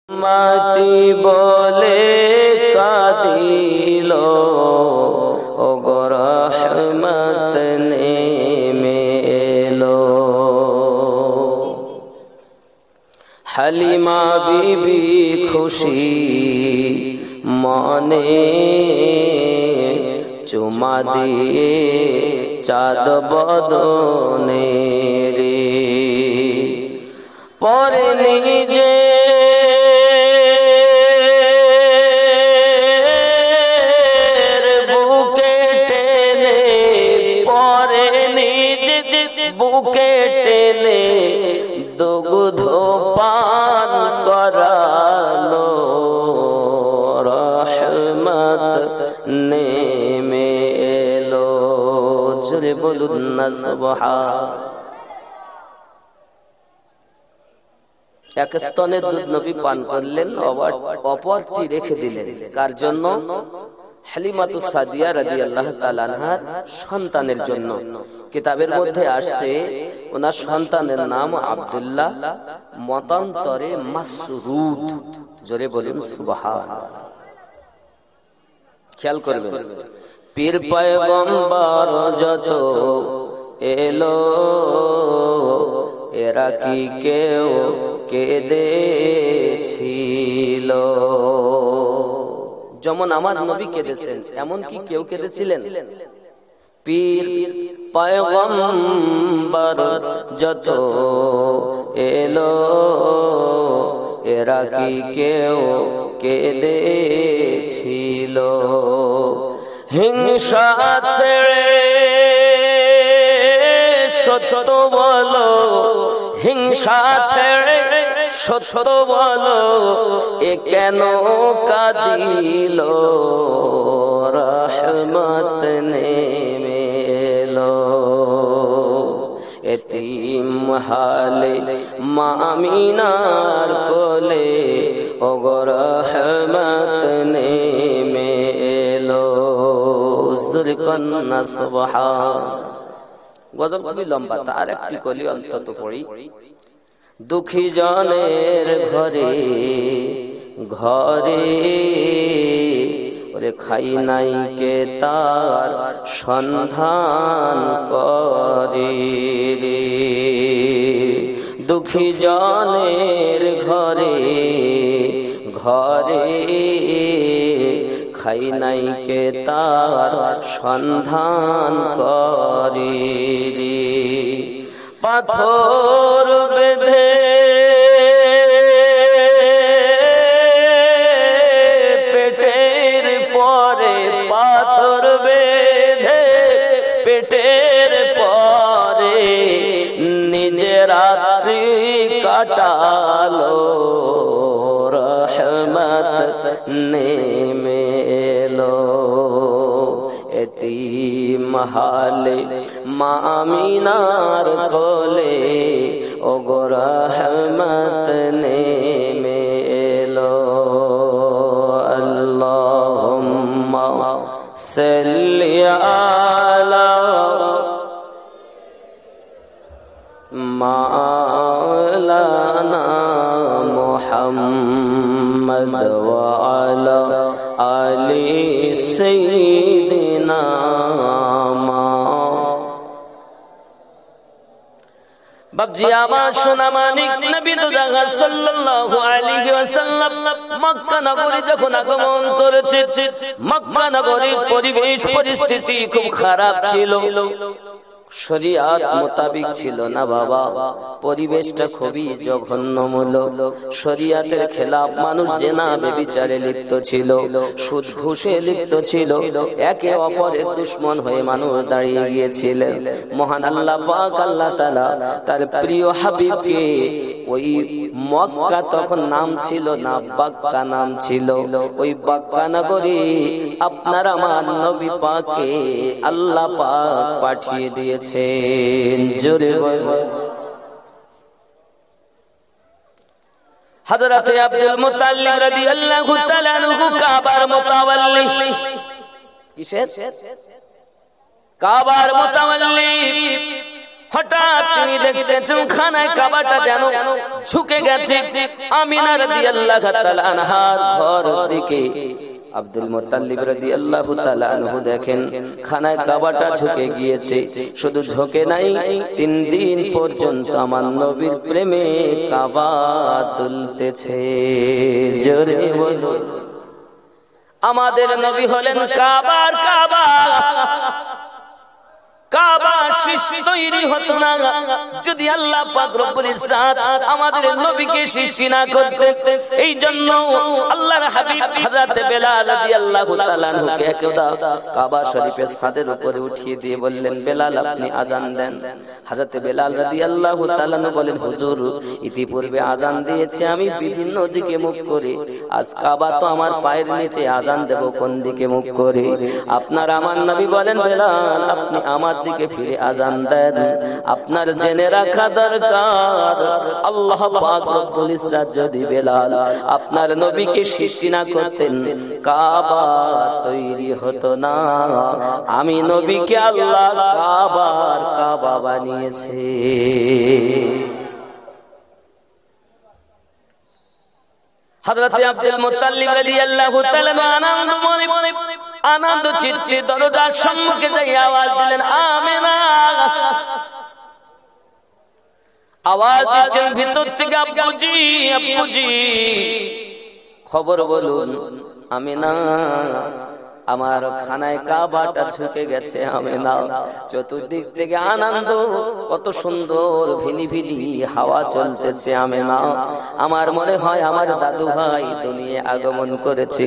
মাটি বলে কাঁদিল ওগো রহমত নেমে এলো। হালিমা বিবি খুশি মনে চুমা দিয়ে চাঁদ বদনে রে পরে নিজে বুকে টেনে দুগ্ধ পান করালো রহমত নেমে এলো। জোরে বলুন না সুবহান। এক স্তনের দুধ নবী পান করলেন, অপরটি রেখে দিলেন। কার জন্য? হালিমাতুস সাদিয়া রাদিয়াল্লাহু তাআলা আনহার সন্তানের জন্য। কিতাবের মধ্যে আসছে ওনার সন্তানের নাম আব্দুল্লাহ, মতান্তরে মাসরুদ। জোরে বলুন সুবহান। খেয়াল করবেন, পীর পয়গম্বর যত এলো এরা কি কেউ কেঁদেছিল? যেমন আমার নবী কেঁদেছেন, এমন কি কেউ কেঁদেছিলেন? পীর পয়গম্বর যত এলো এরা কি কেউ কেঁদেছিল? হিংসা ছেড়ে সত্য বলো, হিংসা ছেড়ে সত্য বলো, এ কেন কাঁদিল রহমত নেমে এলো। এতিম হালে মা আমিনার কোলে ওগো রহমত নেমে এলো। জোরে কন্না সুবহান। গজল খুবই লম্বা, তার একটি কলি অন্তত পড়ি। দুঃখী জনের ঘরে ঘরে ওরে খাই নাই কে তার সন্ধান করে রে। দুঃখী জনের ঘরে ঘরে খাই নাই কে তার সন্ধান করে রে। পাথর বেঁধে পেটের পরে, পাথর বেঁধে পেটের পরে নিজে রাত্রি কাটালো রহমত নেমে এলো। এতিম হালে মা আমিনার কোলে ওগো রহমত নেমে এলো। আল্লাহুম্মা সাল্লি আলা মাওলানা মুহাম্মদ ওয়া আলা আলি সাইয়্যিদিনা। বাবজি আমার সোনা মানিক নবী তো দেখা সাল্লাল্লাহু আলাইহি ওয়াসাল্লাম মক্কা নগরী যখন আগমন করেছে, মক্কা নগরীর পরিবেশ পরিস্থিতি খুব খারাপ ছিল, শরিয়াত মোতাবিক ছিল না বাবা। পরিবেশটা খুবই জঘন্যমূলক, শরিয়াতের খেলাফ। মানুষ জেনা ব্যভিচারে লিপ্ত ছিল, সুদ ঘুষে লিপ্ত ছিল, একে অপরের দুশমন হয়ে মানুষ দাঁড়িয়ে গিয়েছিলেন। মহান আল্লাহ পাক আল্লাহ তাআলা তার প্রিয় হাবিবকে, ওই মক্কা তখন নাম ছিল না, বাক্কা নাম ছিল, ওই বাক্কা নগরী আপনার আমার নবী পাককে আল্লাহ পাক পাঠিয়ে দিয়েছেন। জোরে হযরত আব্দুল মুত্তালিব রাদিয়াল্লাহু তাআলা আনহু কাবার মুতাওয়াল্লি। কিসের? কাবার মুতাওয়াল্লি। হঠাৎ তিনি দেখতেছেন খানায় কাবাটা যেন ঝুঁকে গেছে। আমিনা রাদিয়াল্লাহু তাআলা আনহার ঘর দিকে আব্দুল মুত্তালিব রাদিয়াল্লাহু তাআলা আনহু দেখেন খানায় কাবাটা ঝুঁকে গিয়েছে। শুধু ঝুঁকে নাই, 3 দিন পর্যন্ত আমার নবীর প্রেমে কাবা দুলতেছে। জোরে বলুন, আমাদের নবী হলেন কাবার কাবা। কাবা সৃষ্টি তৈরি হতো না যদি আল্লাহ পাক রব্বুল ইজ্জাত আমাদের নবীকে সৃষ্টি না করতেন। এই জন্য আল্লাহর হাবিব হযরত বেলাল রাদিয়াল্লাহু তাআলা আনহুকে একদা কাবা শরীফের ছাদের উপরে উঠিয়ে দিয়ে বললেন, বেলাল আপনি আযান দেন। হযরত বেলাল রাদিয়াল্লাহু তাআলা আনহু বলেন, হুজুর ইতিপূর্বে আযান দিয়েছি আমি বিভিন্ন দিকে মুখ করে, আজ কাবা তো আমার পায়ের নিচে, আযান দেব কোন দিকে মুখ করে? আপনার আমার নবী বলেন, বেলাল আপনি আমার দিকে ফিরে আযান দেন। আপনার জেনে রাখা দরকার, আল্লাহ পাক রব্বুল ইজ্জাত যদি বেলাল আপনার নবীকে সৃষ্টি না করতেন, কাবা তৈরি হতো না। আমি নবীকে আল্লাহ কাবার কাবা বানিয়েছে। হযরত আব্দুল মুত্তালিব রাদিয়াল্লাহু তাআলা আনন্দ চিত্তে দরজার সম্মুখে যাই আওয়াজ দিলেন, আমিনা। আওয়াজ দিচ্ছেন ভিতর থেকে, আব্বুজি আব্বুজি খবর বলুন। আমিনা, আমার খানায় কাবাটা ঝুঁকে গেছে। আমিনা, চতুর্দিক থেকে আনন্দ, কত সুন্দর ভিনি ভিনি হাওয়া চলতেছে। আমিনা, আমার মনে হয় আমার দাদু ভাই দুনিয়ায় আগমন করেছে।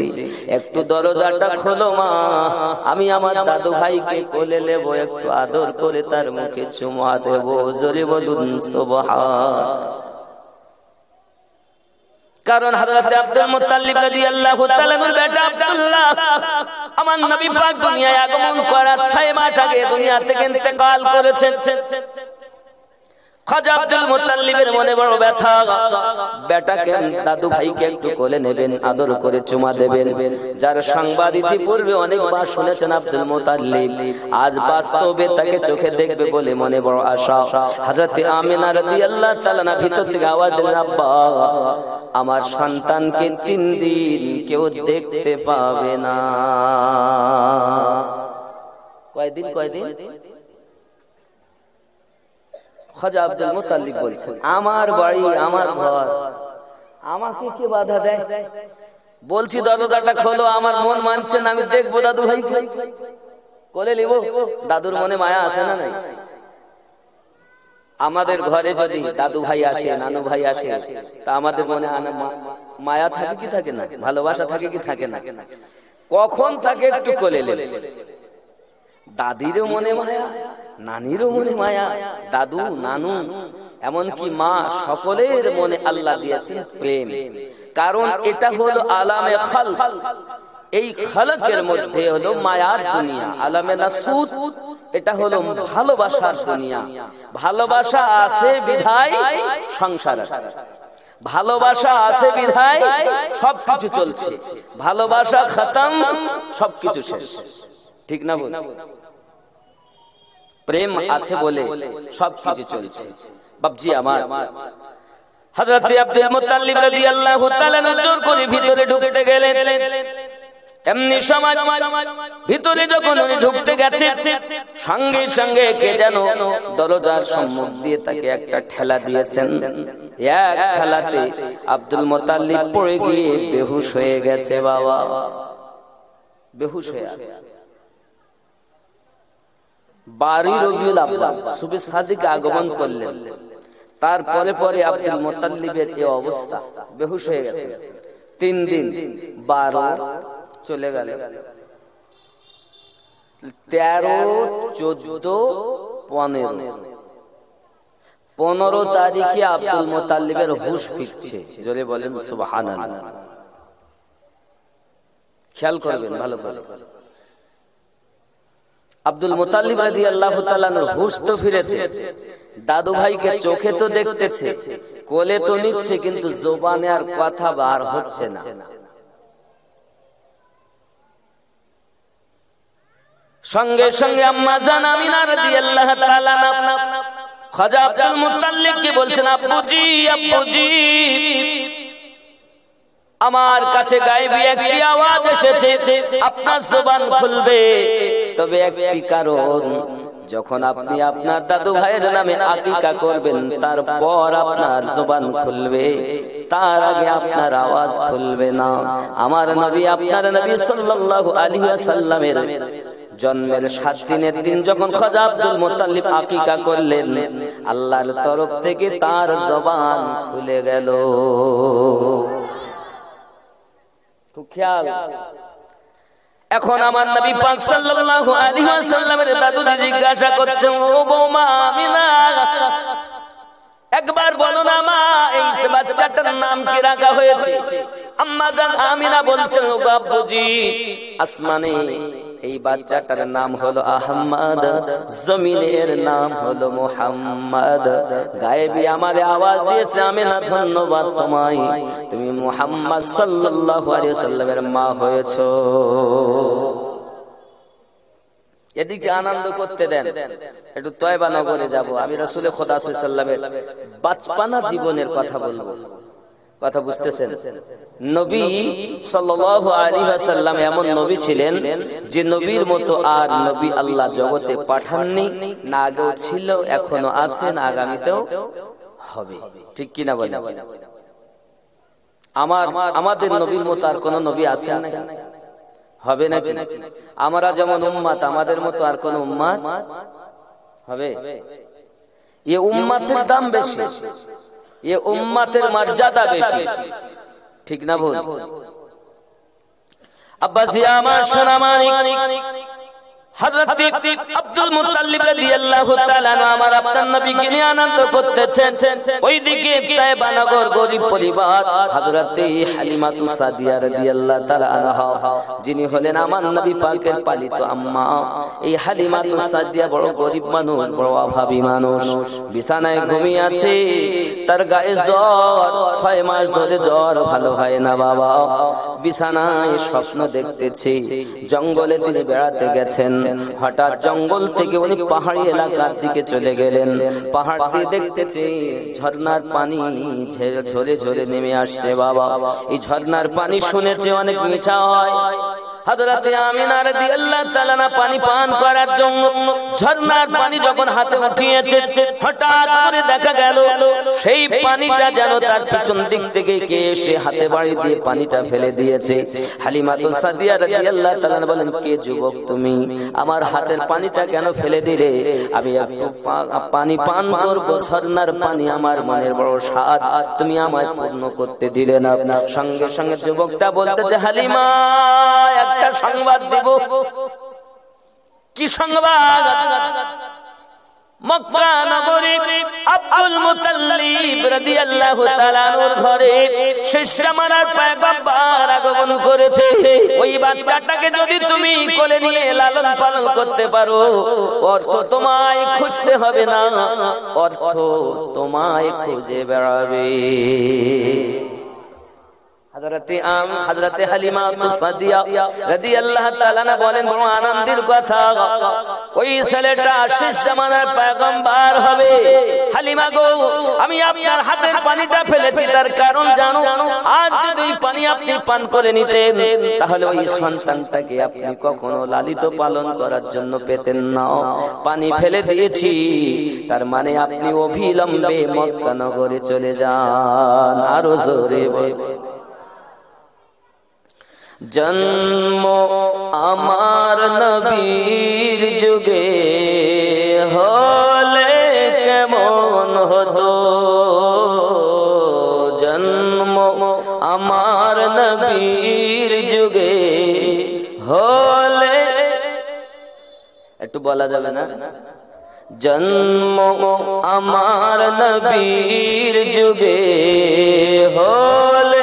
একটু দরজাটা খোলো মা, আমি আমার দাদু ভাইকে কোলে নেব, একটু আদর করে তার মুখে চুমা দেব। জোরে বলুন সুবহান। কারণ হযরত আব্দুল মুত্তালিব রাদিয়াল্লাহু তাআলা এর বেটা আব্দুল্লাহ আমার নবী পাক দুনিয়ায় আগমন করার 6 মাস আগে দুনিয়া থেকে ইন্তেকাল করেছেন। খাজা আব্দুল মুত্তালিবের মনে বড় ব্যথা, বেটাকে দাদু ভাইকে একটু কোলে নেবেন, আদর করে চুমা দেবেন, যার সংবাদ ইতিপূর্বে অনেকবার শুনেছেন আব্দুল মুত্তালিব, আজ বাস্তবে তাকে চোখে দেখবে বলে মনে বড় আশা। হযরত আমিনা রাদিয়াল্লাহু তাআলা ভিতর থেকে আওয়াজ দিলেন, আব্বা আমার সন্তানকে 3 দিন কেউ দেখতে পাবে না। কয়দিন? খাজা আব্দুল মুত্তালিব বলছেন, আমার বাড়ি আমার ঘর, আমাকে কে বাধা দেয়? বলছি দরজাটা খোলো, আমার মন মানছে না, আমি দেখবো দাদু ভাইকে কোলে নিব। দাদুর মনে মায়া আছে না নাই? আমাদের ঘরে যদি দাদু ভাই আসে, নানু ভাই আসে, তা আমাদের মনে মায়া থাকে কি থাকে না? ভালোবাসা থাকে কি থাকে না? কখন থাকে একটু কোলে নেবে। দাদিরও মনে মায়া, নানিরও মনে মায়া, দাদু নানু এমনকি মা, সকলের মনে আল্লাহ দিয়েছেন প্রেম। কারণ এটা হলো আলামে খালক। এই খালকের মধ্যে হলো মায়ার দুনিয়া, আলামে নাসুত এটা হলো ভালোবাসার দুনিয়া। ভালোবাসা আছে বিধায় সংসার আছে, ভালোবাসা আছে বিধায় সবকিছু চলছে। ভালোবাসা খতম, সবকিছু শেষ। ঠিক না বল? প্রেম আছে বলে সবকিছু চলছে। বাপজি আমার, হযরত আব্দুল মুত্তালিব রাদিয়াল্লাহু তাআলা জোর করে ভিতরে ঢুকতে গেলেন। এমনি সময় ভিতরে যখন উনি ঢুকতে গেছে, সঙ্গে সঙ্গে কে যেন দরজার সম্মুখ দিয়ে তাকে একটা ঠেলা দিয়েছেন। এক ঠেলাতে আব্দুল মুত্তালিব পড়ে গিয়ে বেহুশ হয়ে গেছে। বাবা বেহুশ হয়ে আছে। 12 রবিউল আউয়াল সুবে সাদিক আগমন করলেন। তারপরে পরে আব্দুল মুত্তালিবের এই অবস্থা, বেহুশ হয়ে গেছে। 3 দিন 12 চলে গেল, 13, 14, 15 15 তারিখে আব্দুল মুত্তালিবের হুঁশ ফিরছে। জোরে বলেন সুবহানাল্লাহ। খেয়াল করবেন ভালো করে। আব্দুল মুত্তালিব রাদিয়াল্লাহু তাআলা হুঁশ তো ফিরেছে, দাদু ভাইকে চোখে তো দেখতেছে, কোলে তো নিচ্ছে, কিন্তু জবানে আর কথা বার হচ্ছে না। সঙ্গে সঙ্গে আম্মা জান আমিনা রাদিয়াল্লাহু তাআলা খাজা আব্দুল মুত্তালিব কি বলছেন, আব্বুজি আব্বুজি, আমার কাছে গায়েবী একটি আওয়াজ এসেছে, আপনার জবান খুলবে, তবে একটি কারণ, যখন আপনি আপনার দাদু ভাইয়ের নামে আকিকা করবেন তারপর আপনার জবান খুলবে, তার আগে আপনার আওয়াজ খুলবে না। আমার নবী, আপনার নবী সাল্লাল্লাহু আলাইহি ওয়াসাল্লামের জন্মের 7 দিনের দিন যখন খাজা আব্দুল মুত্তালিব আকিকা করলেন, আল্লাহর তরফ থেকে তার জবান খুলে গেল। খুব খেয়াল। এখন আমার নবী পাক সাল্লাল্লাহু আলাইহি ওয়াসাল্লামের দাদুজি জিজ্ঞাসা করছেন, ও বৌমা আমিনা, একবার বলো না মা, এই বাচ্চাটার নাম কি রাখা হয়েছে? আম্মা জান আমিনা বলছেন, ও বাবুজি, আসমানে এই বাচ্চাটার নাম হলো আহমদ, জমিনের নাম হলো মুহাম্মদ। গায়েবী আমারে আওয়াজ দিয়েছে, আমিনা ধন্যবাদ তোমায়, তুমি মুহাম্মদ সাল্লাল্লাহু আলাইহি ওয়াসাল্লামের মা হয়েছো। এদিকে আনন্দ করতে দেন, একটু তয়বা নগরে যাব। আমি রাসূল খোদা সাল্লাল্লাহু আলাইহি ওয়াসাল্লামের বাচপানা জীবনের কথা বলবো। কথা বুঝতেছেন? নবী সাল্লাল্লাহু আলাইহি ওয়াসাল্লাম এমন নবী ছিলেন যে নবীর মতো আর নবী আল্লাহ জগতে পাঠাননি, না আগেও ছিল, এখনো আছে, না আগামীতেও হবে। ঠিক কি না বলেন? আমাদের নবীর মতো আর কোন নবী আছে না, হবে নাকি? আমরা যেমন উম্মত, আমাদের মতো আর কোন উম্মত হবে? এই উম্মতের দাম বেশি, এ উম্মতের মর্যাদা বেশি, ঠিক না ভুল? আব্বাজি আমার সোনা মানিক, হযরত আব্দুল মুত্তালিব রাদিয়াল্লাহু তাআলা আমার আপনার নবীকে নিয়ে আনন্দ করতেছেন। ওইদিকে তায়েবা নগর গরিব পরিবার হযরত হালিমাতু সাদিয়া রাদিয়াল্লাহু তাআলা আনহা, যিনি হলেন আমার নবী পাকের পালিত আম্মা। এই হালিমাতু সাদিয়া বড় গরিব মানুষ, বড় অভাবী মানুষ, বিছানায় ঘুমিয়ে আছে, তার গায়ে জ্বর, 6 মাস ধরে জ্বর ভালো হয় না বাবা। বিছানায় স্বপ্ন দেখতেছে, জঙ্গলে তিনি বেড়াতে গেছেন, হঠাৎ জঙ্গল থেকে উনি পাহাড়ি এলাকার দিকে চলে গেলেন। পাহাড় দিয়ে দেখতেছে ঝর্ণার পানি ঝরে ঝরে নেমে আসছে বাবা। এই ঝর্ণার পানি শুনেছে অনেক মিঠা হয়। হযরত আমিনা রাদিয়াল্লাহু তাআলা পানি পান করার জন্য ঝর্ণার পানি যখন হাতে উঠিয়েছে, হঠাৎ করে দেখা গেল সেই পানিটা যেন তার পিছন দিক থেকে কে এসে হাতে বাড়ি দিয়ে পানিটা ফেলে দিয়েছে। হালিমাতু সাদিয়া রাদিয়াল্লাহু তাআলা বলেন, কে যুবক তুমি, আমার হাতের পানিটা কেন ফেলে দিলে? আমি একটু পানি পান করব, ঝর্ণার পানি আমার মনের বড় স্বাদ, তুমি আমায় পূর্ণ করতে দিলে না। সঙ্গে সঙ্গে যুবকটা বলতেছে, হালিমা একটা সংবাদ দেব। কি সংবাদ? মক্কা নগরে আব্দুল মুত্তালিব রাদিয়াল্লাহু তাআলা আনহুর ঘরে শেষ জামানার পয়গম্বর আগমন করেছে। ওই বাচ্চাটাকে যদি তুমি কোলে নিয়ে লালন পালন করতে পারো, অর্থ তোমায় খুঁজতে হবে না, অর্থ তোমায় খুঁজে বেড়াবে। হযরত হালিমাতু সাদিয়া রাদিয়াল্লাহু তাআলা বলেন, বড় আনন্দের কথা, ওই ছেলেটা শেষ জামানার পয়গম্বর হবে। হালিমা গো, আমি আপনার হাতের পানিটা ফেলেছি, তার কারণ জানো? আজ যদি ওই পানি আপনি পান করে নিতেন, তাহলে ওই সন্তানটাকে আপনি কখনো লালিত পালন করার জন্য পেতেন না। পানি ফেলে দিয়েছি, তার মানে আপনি অবিলম্বে মক্কা নগরে চলে যান। আরো জোরে বলেন। জন্ম আমার নবীর যুগে হলে কেমন হতো, জন্ম আমার নবীর যুগে হলে, একটু বলা যাবে না? জন্ম আমার নবীর যুগে হলে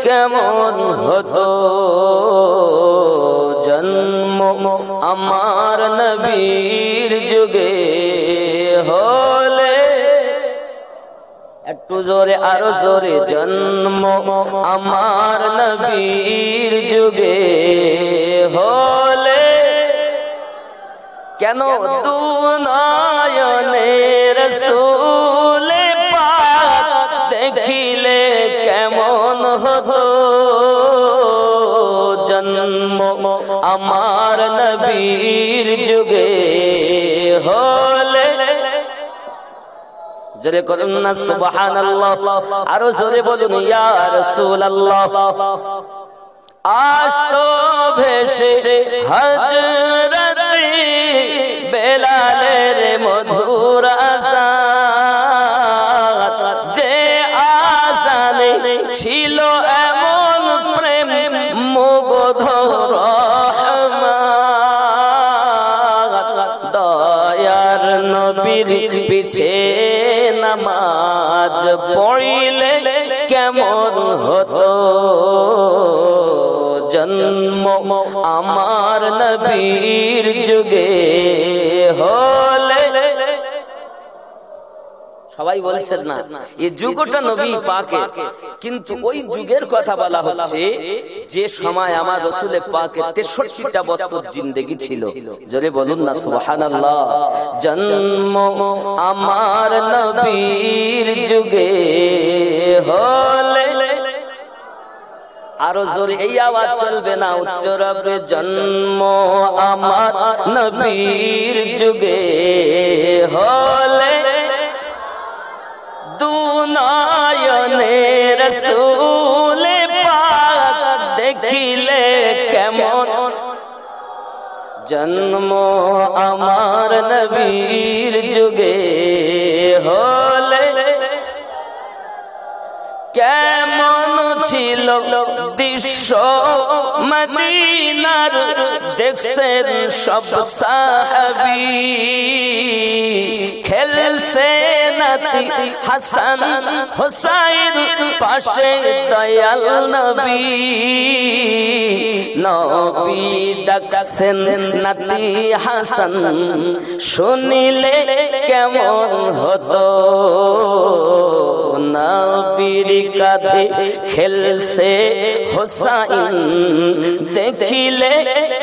কেমন হতো, জন্ম আমার নবীর যুগে হলে, একটু জোরে, আরো জোরে, জন্ম আমার নবীর যুগে হলে, কেন দুনায় নয়নে রাসূল পাক দেখিলে কেমন হতো জন্ম আমার নবীর যুগে হলে জোরে করুন না সুবহানাল্লাহ আরো জোরে বলুন ইয়া রাসূলুল্লাহ আসতো ভেসে হযরতে বেলালের মধুর আযান যে আযানে ছিল এমন প্রেম মুগ্ধ রহমান দয়ার নবীর পিছে নামাজ পড়িলে কেমন হতো জন্ম আমার নবীর যুগে হলে সবাই বলছেন না এই যুগটা নবী পাকের কিন্তু ওই যুগের কথা বলা হচ্ছে যে সময় আমার রাসূল পাকের 63টা বছর জিন্দেগি ছিল জোরে বলুন না সুবহানাল্লাহ জন্ম আমার নবীর যুগে হলে আরো জোরে এই আওয়াজ চলবে না উচ্চ রবে জন্ম আমার নবীর যুগে হলে দুনয়নে রাসূল পাক দেখিলে কেমন জন্ম আমার নবীর যুগে হলে কেমন ছিল দৃশ্য মদিনার দেখছেন সব সাহাবী খেলছে নাতি হাসান হুসাইন পাশে দয়াল নবী নবী ডাকছেন নাতি হাসান শুনিলে কেমন হতো নবীর কাঁধে খেলছে হুসাইন দেখিলে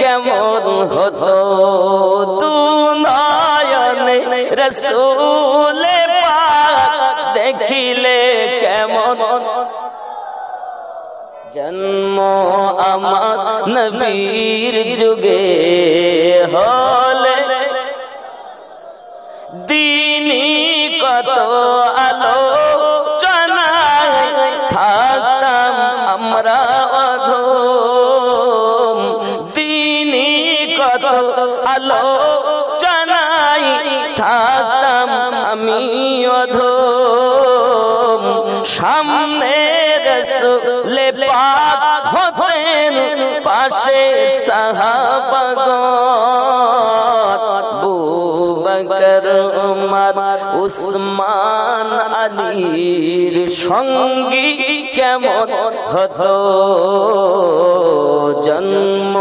কেমন হতো দুনয়নে রাসূল পাক দেখিলে কেমন জন্ম আমার নবীর যুগে হলে দিনী কত আলো থাকতাম আমরা অধম দিনী কত আলো জানাই থাকতাম আমি অধম সামনে রাসূল পাক হতেন পাশে সাহাবাগণ আবু বকর উমর উসমান আলীর সঙ্গী কেমন হতো জন্ম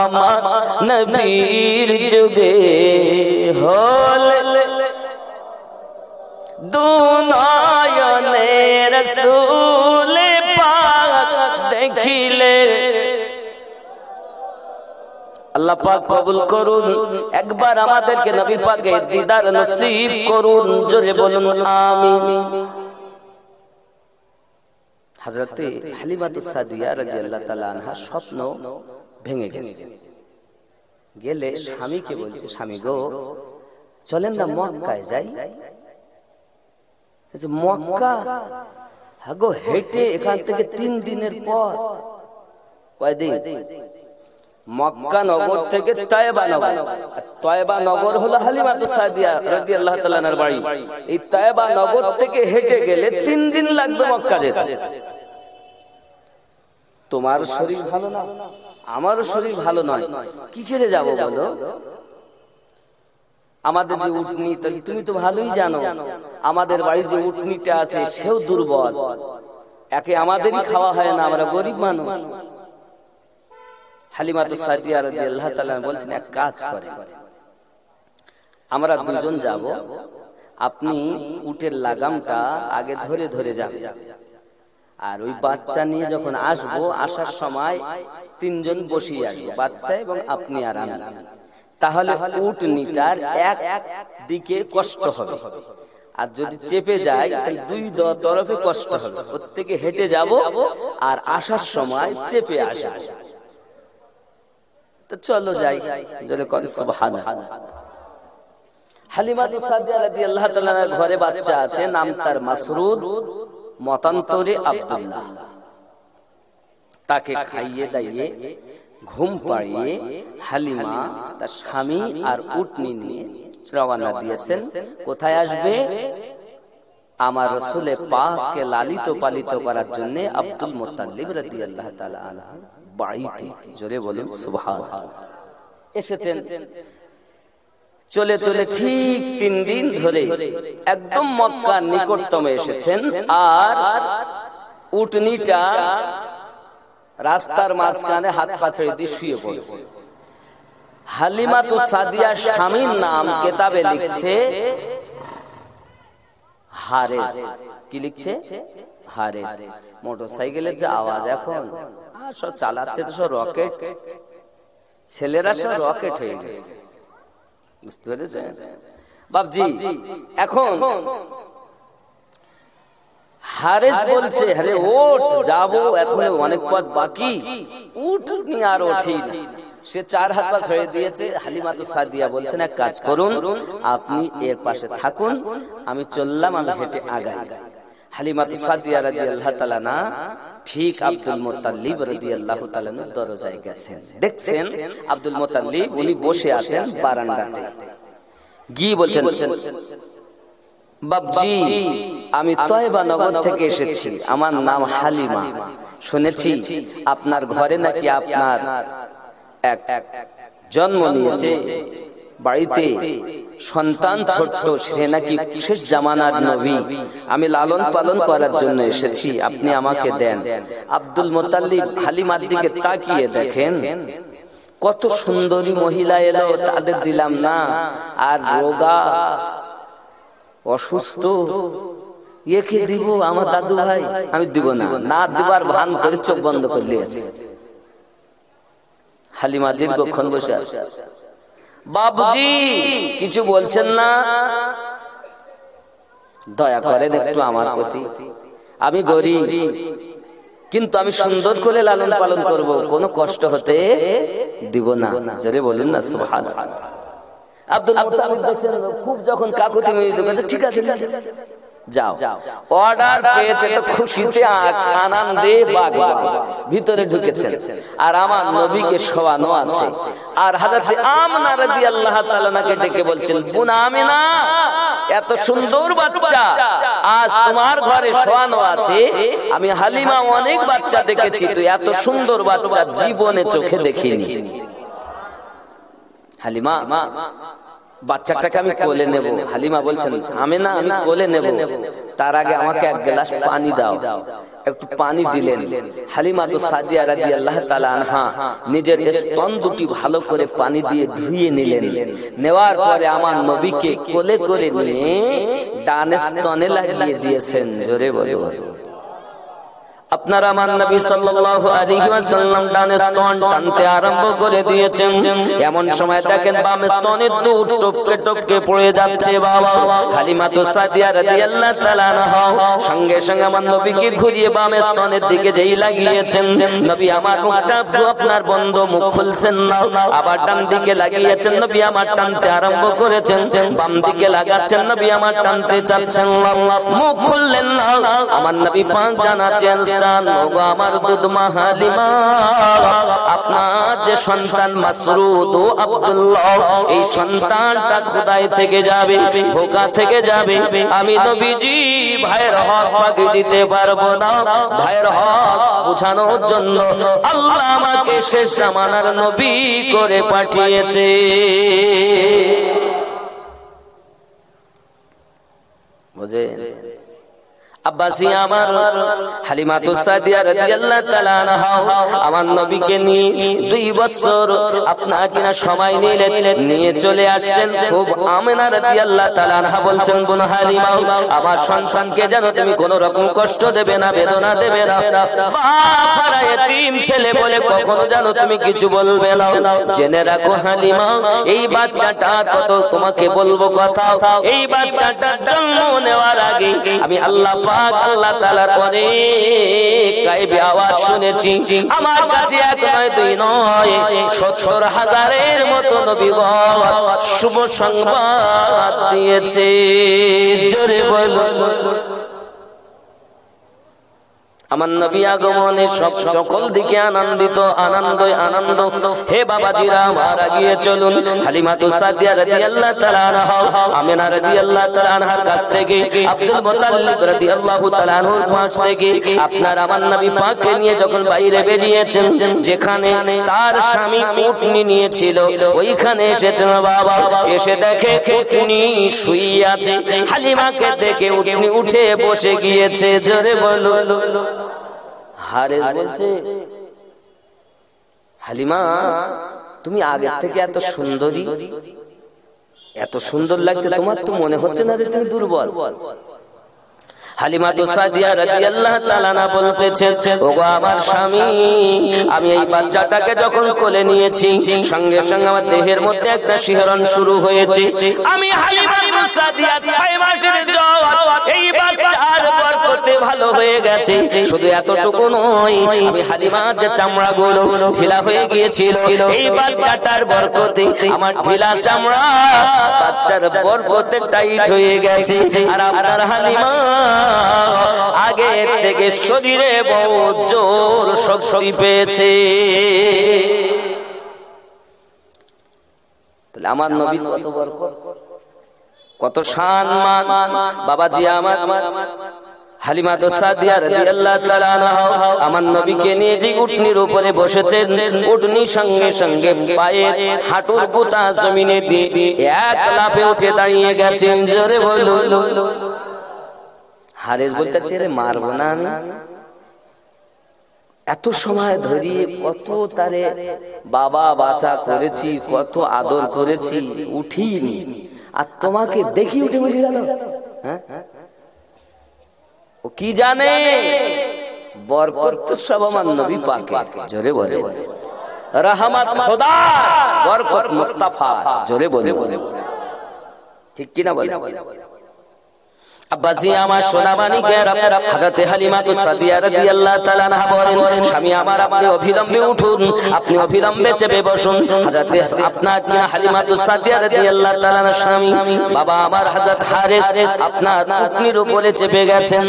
আমার নবীর যুগে হলে দুনয়নে রাসূল পাক দেখিলে আল্লাহ পাক কবুল করুন একবার আমাদেরকে নবী পাকের দিদার নসিব করুন জোরে বলুন আমিন হযরতে হালিমাতুস সাদিয়া রাদিয়াল্লাহু তাআলা আনহা স্বপ্ন ভেঙে গেছে গেলে স্বামীকে বলছে স্বামী গো চলেন না মক্কায় যাই মক্কা হাগো হেঁটে এখান থেকে 3 দিনের পর কয়দিন মক্কা নগর থেকে তয়বা নগর তয়বা নগর হলো হালিমাতুস সাদিয়া রাদিয়াল্লাহু তাআলা আনহার বাড়ি এই তয়বা নগর থেকে হেঁটে গেলে 3 দিন লাগবে মক্কা যেতে তোমার শরীর ভালো না আমারও শরীর ভালো নয় কি করে যাব বলো আমাদের যে উটনি তুমি তো ভালোই জানো আমাদের বাড়ি যে উটনিটা আছে সেও দুর্বল একে আমাদেরই খাওয়া হয় না আমরা গরিব মানুষ হালিমাতুস সাদিয়া রাদিয়াল্লাহু তাআলা বলছেন এক কাজ করে আমরা দুজন যাব আপনি উটের লাগামটা আগে ধরে ধরে যাবেন আর ওই বাচ্চা নিয়ে যখন আসবো আসার সময় 3 জন বসিয়ে আসবো বাচ্চা এবং আপনি আর আমি তাহলে উটনিটার এক দিকে কষ্ট হবে, আর যদি চেপে যায় তাহলে দুই তরফে কষ্ট হবে। প্রত্যেকে হেঁটে যাব আর আসার সময় চেপে আসব। তো চলো যাই, জোরে কর সুবহানাল্লাহ। হালিমাতুস সাদিয়া রাদিয়াল্লাহু তাআলা ঘরে বাচ্চা আছে, নাম তার মাসরুদ, মতান্তরে আব্দুল্লাহ। তাকে খাইয়ে দাইয়ে ঘুম পাড়িয়ে হালিমা তার স্বামী আর উটনি নিয়ে রওনা দিয়েছেন। কোথায় আসবে? আমার রাসূলে পাককে লালিত পালিত করার জন্য আব্দুল মুত্তালিব রাদিয়াল্লাহু তাআলা আনহু বাড়িতে। জোরে বলুন সুবহানাল্লাহ। এসেছেন। চলে চলে ঠিক 3 দিন ধরে একদম মক্কার নিকটতমে এসেছেন। আর উটনিটা রাস্তার মাঝখানে হাত পা ছেড়ে দিয়ে শুয়ে পড়েছে। হালিমাতুস সাদিয়া স্বামীর নাম কিতাবে লিখছে হারেস। কি লিখছে? হারেস। মোটরসাইকেলের যে আওয়াজ এখন, আর সব চালাচ্ছে তো সব রকেট, ছেলেরা সব রকেট হয়ে গেছে, বুঝতে পেরেছেন বাবজি? এখন হারেস বলছে, আরে ওঠ, যাবো, এখন অনেক পথ বাকি, উঠ নি আর ওঠি। সে 4 হাত পা ছেড়ে দিয়েছে। হালিমাতুস সাদিয়া বলছেন, এক কাজ করুন, আপনি এর পাশে থাকুন, আমি চললাম, আমি হেঁটে আগাই। হালিমাতুস সাদিয়া রাদিয়াল্লাহু তাআলা না ঠিক আব্দুল মুত্তালিব রাদিয়াল্লাহু তাআলা দরজায় গেছেন। দেখছেন আব্দুল মুত্তালিব উনি বসে আছেন বারান্দাতে। গিয়ে বলছেন, বাবজি, আমি তয়বা নগর থেকে এসেছি, আমার নাম হালিমা। শুনেছি আপনার ঘরে নাকি আপনার এক জন্ম নিয়েছে, বাড়িতে সন্তান ছোট্ট, সে নাকি শেষ জামানার নবী। আমি লালন পালন করার জন্য এসেছি, আপনি আমাকে দেন। আব্দুল মুত্তালিব হালিমার দিকে তাকিয়ে দেখেন কত সুন্দরী মহিলা এলো, তাদের দিলাম না, আর রোগা অসুস্থ, একে দিব আমার দাদু ভাই? আমি দিব না, না দিবার ভান করে চোখ বন্ধ করে নিয়েছে। হালিমা দীর্ঘক্ষণ বসে আছে। বাবুজি কিছু বলছেন না? দয়া করেন একটু আমার প্রতি, আমি গরিব, কিন্তু আমি সুন্দর করে লালন পালন করব, কোনো কষ্ট হতে দিব না। জোরে বলুন না সুবহানাল্লাহ। আব্দুল মুত্তালিব দেখছেন খুব যখন কাকুতি মিনতি করে, ঠিক আছে যাও। অর্ডার পেয়েছে তো খুশিতে আনন্দে বাগবা ভিতরে ঢুকেছেন। আর আমার নবীকে শোয়ানো আছে। আর হযরত আমিনা রাদিয়াল্লাহু তাআলা নাকে ডেকে বলছেন, বোন আমিনা, এত সুন্দর বাচ্চা আজ তোমার ঘরে শোয়ানো আছে। আমি হালিমা অনেক বাচ্চা দেখেছি, তো এত সুন্দর বাচ্চা জীবনে চোখে দেখিনি। হালিমা, বাচ্চাটাকে আমি কোলে নেব। হালিমা বলছেন, আমিনা আমি কোলে নেব, তার আগে আমাকে এক গ্লাস পানি দাও। একটু পানি দিলেন। হালিমাতুস সাদিয়া রাদিয়াল্লাহু তাআলা আনহা নিজের স্তন দুটি ভালো করে পানি দিয়ে ধুয়ে নিলেন। নেওয়ার পরে আমার নবীকে কোলে করে নিয়ে ডান স্তনে লাগিয়ে দিয়েছেন। জোরে বলো। আপনারা আমার নবী সাল্লাল্লাহু আলাইহি ওয়াসাল্লাম ডান স্তন টানতে আরম্ভ করে দিয়েছেন। এমন সময় দেখেন বাম স্তনের দুধ টপকে টপকে পড়ে যাচ্ছে। বাবা হালিমাতুস সাদিয়া রাদিয়াল্লাহু তাআলা আনহা সঙ্গে সঙ্গে আমার নবীকে ঘুরিয়ে বাম স্তনের দিকে যেই লাগিয়েছেন, নবী আমার মুখটা আপনার বন্ধ, মুখ খুলছেন না। আবার ডান দিকে লাগিয়েছেন, নবী আমার টানতে আরম্ভ করেছেন। বাম দিকে লাগাচ্ছেন, নবী আমার টানতে চাচ্ছেন না, মুখ খুললেন না। আমার নবী পাক জানাচ্ছেন, আমার দুধমা হালিমা, আপনার যে সন্তান মাসরুদ ও আব্দুল্লাহ, এই সন্তানটা খোদাই থেকে যাবে, ভোকা থেকে যাবে। আমি নবীজি ভাইয়ের হক বাকি দিতে পারবো না। ভাইয়ের হক বোঝানোর জন্য আল্লাহ আমাকে শেষ জামানার নবী করে পাঠিয়েছে। বুঝেন? আব্বাসি আমার হালিমাতুস সাদিয়া রাদিয়াল্লাহু তাআলা আনহা আমার নবীকে নিয়ে 2 বছর আপনার কিনা সময় নিয়ে চলে আসছেন। খুব আমিনা রাদিয়াল্লাহু তাআলা আনহা বলছেন, বোন হালিমা, আমার সন্তানকে যেন তুমি কোনো রকম কষ্ট দেবে না, বেদনা দেবে না। বাবা এতিম ছেলে বলে কখনো যেন তুমি কিছু বলবে না। জেনে রাখো হালিমা, এই বাচ্চাটার কত তোমাকে বলবো কথা। এই বাচ্চাটার জন্ম নেওয়ার আগে আমি আল্লাহ আল্লাহ তাআলার অনেক গায়েবী আওয়াজ শুনেছি। আমার কাছে এক নয় দুই নয় 70,000-এর মতো নবীগণ শুভ সংবাদ দিয়েছে। জোরে বলুন। আমার নবী আগমনে সকল দিকে আনন্দিত, আনন্দ। হে বাবাজিরা, আমার আগিয়ে চলুন। হালিমাতুস সাদিয়া রাদিয়াল্লাহু তাআলা আনহা আমিনা রাদিয়াল্লাহু তাআলা আনহার কাছ থেকে আব্দুল মুত্তালিব রাদিয়াল্লাহু তাআলা আনহুর কাছ থেকে আপনার আমার নবী পাককে নিয়ে যখন বাইরে বেরিয়েছেন, যেখানে তার স্বামী উটনি নিয়েছিল ওইখানে এসেছেন বাবা। এসে দেখে উটনি শুয়ে আছে। হালিমাকে দেখে উটনি উঠে বসে গিয়েছে। জোরে বলুন। হারেস বলছে, হালিমা তুমি আগের থেকে এত সুন্দরী, এত সুন্দর লাগছে, তোমার তো মনে হচ্ছে না যে তুমি দুর্বল? হালিমাতুস সাদিয়া রাদিয়াল্লাহু তাআলা না বলতেছেন, ওগো আমার স্বামী, আমি এই বাচ্চাটাকে যখন কোলে নিয়েছি সঙ্গে সঙ্গে আমার দেহের মধ্যে একটা শিহরণ শুরু হয়েছে। আমি হালিমাতুস সাদিয়া 6 মাসের জ্বর, এই বাচ্চার বরকতে ভালো হয়ে গেছে। শুধু এতটুকু নয়, আমি হালিমার যে চামড়াগুলো ঢিলা হয়ে গিয়েছিল, এই বাচ্চাটার বরকতে আমার ঢিলা চামড়া বাচ্চার বরকতে টাইট হয়ে গেছে। আর আপনার হালিমা আগে থেকে শরীরে বহুত জোর শক্তি পেয়েছে। তাহলে আমার নবী কত বরকত, কত সম্মান। বাবাজি আমার হালিমাতুস সাদিয়া রাদিয়াল্লাহু তাআলা আনহা আমার নবীকে নিয়ে যে উটনির উপরে বসেছেন, উটনি সঙ্গে সঙ্গে পায়ের হাঁটুর গোটা জমিনে দিয়ে এক লাফে উঠে দাঁড়িয়ে গেছেন। জোরে বলুন। হারেস বলতেছে, রে মারবো না আমি? এত সময় ধরিয়ে কত তারে বাবা বাঁচা করেছি, কত আদর করেছি, উঠিনি, আর তোমাকে দেখি উঠে বসে গেল। হ্যাঁ, ও কি জানে বরকত সব আমার নবী পাকের। জোরে বলে। রহমত খোদা, বরকত মুস্তাফা। জোরে বলে। ঠিক কি না বলে? আব্বাজি আমার সোনামানিকেরা, হযরত হালিমাতুস সাদিয়া রাদিয়াল্লাহু তাআলা আনহা বলেন, স্বামী আমার আপনি অবিলম্বে উঠুন, আপনি অবিলম্বে চেপে বসুন। হযরত আপনার কিনা হালিমাতুস সাদিয়া রাদিয়াল্লাহু তাআলা আনহার স্বামী বাবা আমার হযরত হারেস আপনার উটনির উপরে চেপে গেছেন।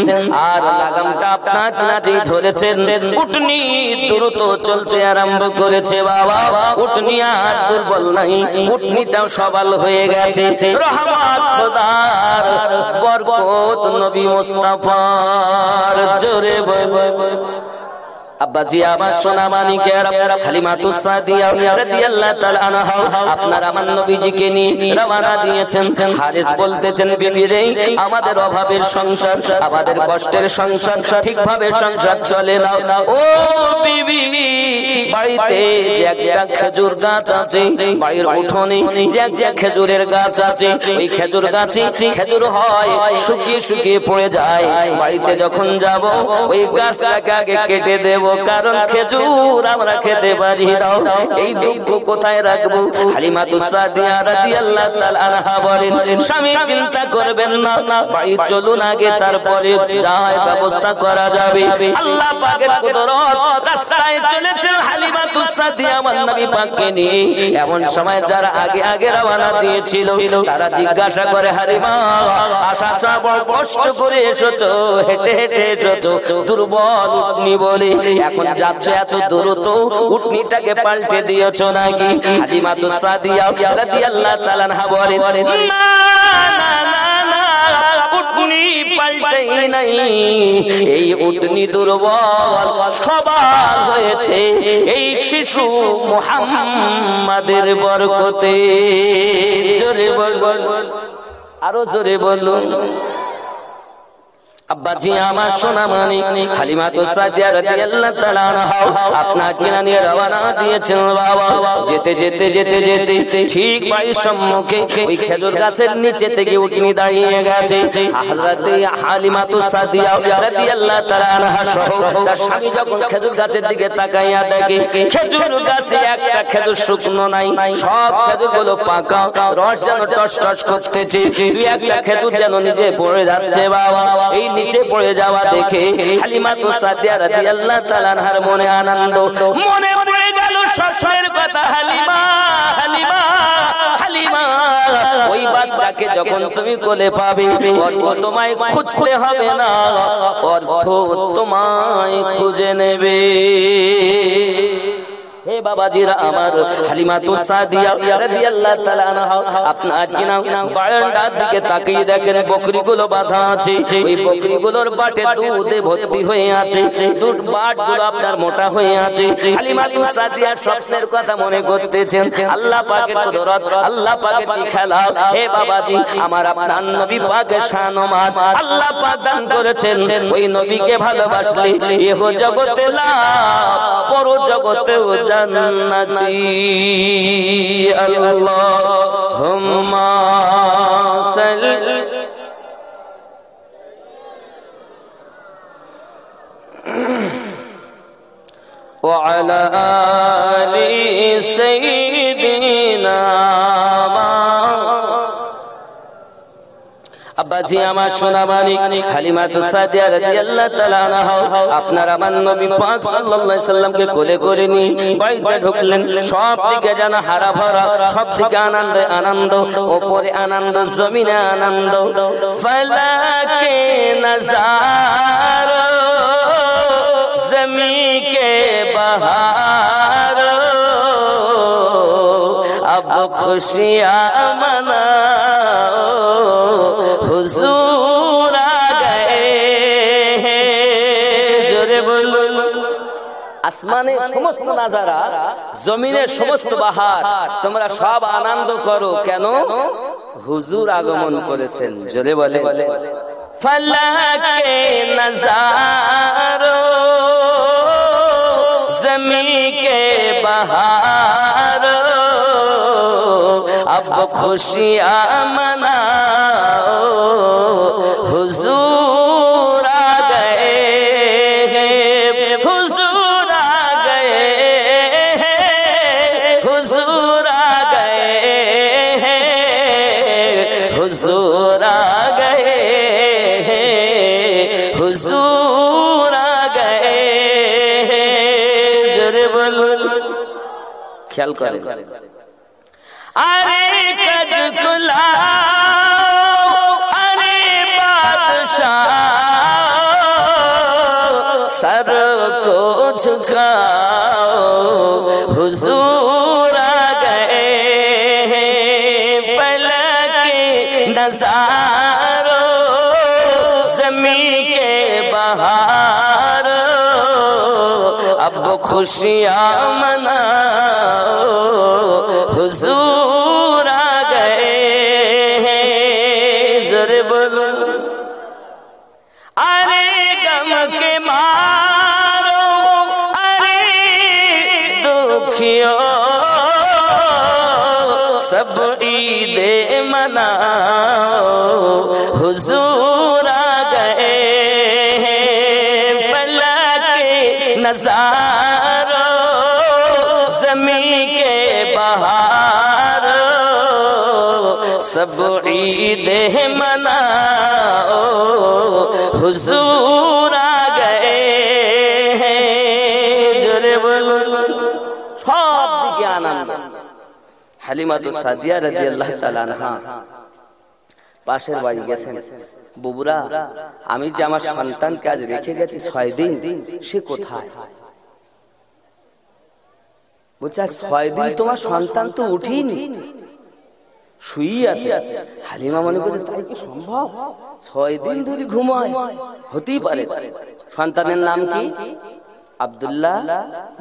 আর লাগামটা আপনার কিনা যেই ধরেছেন, উটনি দ্রুত চলতে আরম্ভ করেছে। বাবা উটনি আর দুর্বল নাই, উটনিটাও সবল হয়ে গেছে। রহমত খোদার বরকত নবী মুস্তাফার। জোরে বল। আব্বাজি আমার সোনামানিকেরা, হালিমাতুস সাদিয়া রাদিয়াল্লাহু তাআলা আনহা আপনার আমার নবীজিকে নিয়ে রওনা দিয়েছেন। হারেস বলতেছেন, বিবি রে, আমাদের অভাবের সংসার, আমাদের কষ্টের সংসার, ঠিকভাবে সংসার চলে না। ও বিবি, বাড়িতে যে একটা খেজুর গাছ আছে, বাড়ির উঠোনে যে একটা খেজুরের গাছ আছে, ওই খেজুর গাছে খেজুর হয় শুকিয়ে শুকিয়ে পড়ে যায়। বাড়িতে যখন যাব ওই গাছটাকে আগে কেটে দেব, কারণ খেজুর আমরা খেতে পারি না। এই দুঃখ কোথায় রাখবো? হালিমাতুস সাদিয়া রাদিয়াল্লাহু তাআলা আনহা বলেন, স্বামী চিন্তা করবেন না, বাড়ি চলুন আগে, তারপরে যাই ব্যবস্থা করা যাবে। আল্লাহ পাকের কুদরত, রাস্তায় চলেছেন হালিমাতুস সাদিয়া আমার নবী পাককে নিয়ে। এমন সময় যারা আগে আগে রওনা দিয়েছিল তারা জিজ্ঞাসা করে, হালিমা আশা বড় কষ্ট করে এসেছো, হেঁটে হেঁটে এসেছো, দুর্বল উটনি বলে এখন যাচ্ছ এত দ্রুত, উটনিটাকে পাল্টে দিয়েছো নাকি? হালিমাতুস সাদিয়া রাদিয়াল্লাহু তাআলা আনহা বলেন, না না না না, উটনি পাল্টাই নাই, এই উটনি দুর্বল সবল হয়েছে এই শিশু মুহাম্মাদের বরকতে। জোরে বল, আরো জোরে বলুন। আব্বাজি আমার সোনা মানিক হালিমাতু সাদিয়া রাদিয়াল্লাহু তাআলা আনহা আপনার কিনা নিয়ে রওনা দিয়েছেন বাবা। যেতে যেতে যেতে যেতে ঠিক বাড়ির সম্মুখে ওই খেজুর গাছের নিচে থেকে উটনি দাঁড়িয়ে গেছে। হযরতে হালিমাতু সাদিয়া রাদিয়াল্লাহু তাআলা আনহা সহ তার স্বামী যখন খেজুর গাছের দিকে তাকাইয়া দেখে খেজুর গাছে একটা খেজুর শুকনো নাই, সব খেজুরগুলো পাকা, রস যেন টস টস করতেছে, দুই একটা খেজুর যেন নিচে পড়ে যাচ্ছে বাবা। এই নিচে পড়ে যাওয়া দেখে হালিমাতু সাদিয়া রাদিয়াল্লাহু তাআলা আনহার মনে আনন্দ, মনে পড়ে গেল শ্বশুরের কথা, হালিমা হালিমা হালিমা, ওই বাচ্চাকে যখন তুমি কোলে পাবে অর্থ তোমায় খুঁজতে হবে না, অর্থ তোমায় খুঁজে নেবে। হে বাবাজিরা আমার, হালিমাতু সাদিয়া রাদিয়াল্লাহু তাআলা আনহা আপনার কিনা বারান্দার দিকে তাকিয়ে দেখেন বকরিগুলো বাঁধা আছে, ওই বকরিগুলোর বাটে দুধে ভর্তি হয়ে আছে, দুধ বাটগুলো আপনার মোটা হয়ে আছে। হালিমাতু সাদিয়া স্বপ্নের কথা মনে করতেছেন, আল্লাহ পাকের কুদরত, আল্লাহ পাকের কি খেলা। হে বাবাজি আমার, আপনার নবী পাকের শান-ও-মান আল্লাহ পাক দান করেছেন, ওই নবীকে ভালোবাসলে ইহ জগতে লাভ, পর জগতেও জান্নাতি। আল্লাহুম্মা সাল্লি ওয়া আলা আলি সাইয়্যিদিনা। আব্বাজি আমার সোনা মানিক হালিমাতু সাদিয়া রাদিয়াল্লাহু তাআলা আনহা আপনার আমার নবী পাক সাল্লাল্লাহু আলাইহি সাল্লামকে কোলে করে নিয়ে বাড়িতে ঢুকলেন। সব দিকে যেন হারা ভরা, সব দিকে আনন্দে আনন্দ, উপরে আনন্দ, জমিনে আনন্দ। ফলাকে নজারো জমি কে বাহার, अब खुशियाँ मनाओ हुजूर आ गए हैं। जोरे बोलो। আসমানের সমস্ত নাজারা, জমিনের সমস্ত বাহার, তোমরা সব আনন্দ করো, কেন? হুজুর আগমন করেছেন। জোরে বলে। ফলাকে নজারো জমি কে বাহার, अब खुशियाँ मनाओ हुजूर आ गए हैं, हुजूर आ गए हैं, हुजूर आ गए हैं, हुजूर आ गए हैं, हुजूर आ गए हैं। जोरे बोलो। ख्याल करें। अरे कजकुलाओ अरे बादशाह, सर को झुकाओ हुजूर आ गए हैं। फलके नजारो जमी के बहार, अब खुशियाँ मनाओ हुजूर आ गए हैं। जोरे बोलो। अरे गम के मारो अरे दुखियों, सब ईदे मनाओ हुजूर आ गए हैं। फलके नजारो जमी के बहार, सब ईदे मनाओ हुजूर आ गए हैं। जोरे बोलो। সব দিকে আনন্দ। হালিমাতু সাদিয়া রাদিয়াল্লাহু তাআলা আনহা পাশের বাড়ি গেছেন। বুবুরা, আমি যে আমার সন্তানকে আজ রেখে গেছি 6 দিন, সে কোথায়? বলছে 6 দিন তোমার সন্তান তো উঠিনি, শুই আছে। হালিমা মনে করছে তাই কি সম্ভব? 6 দিন ধরে ঘুমায়, হতেই পারে। সন্তানের নাম কি? আব্দুল্লাহ,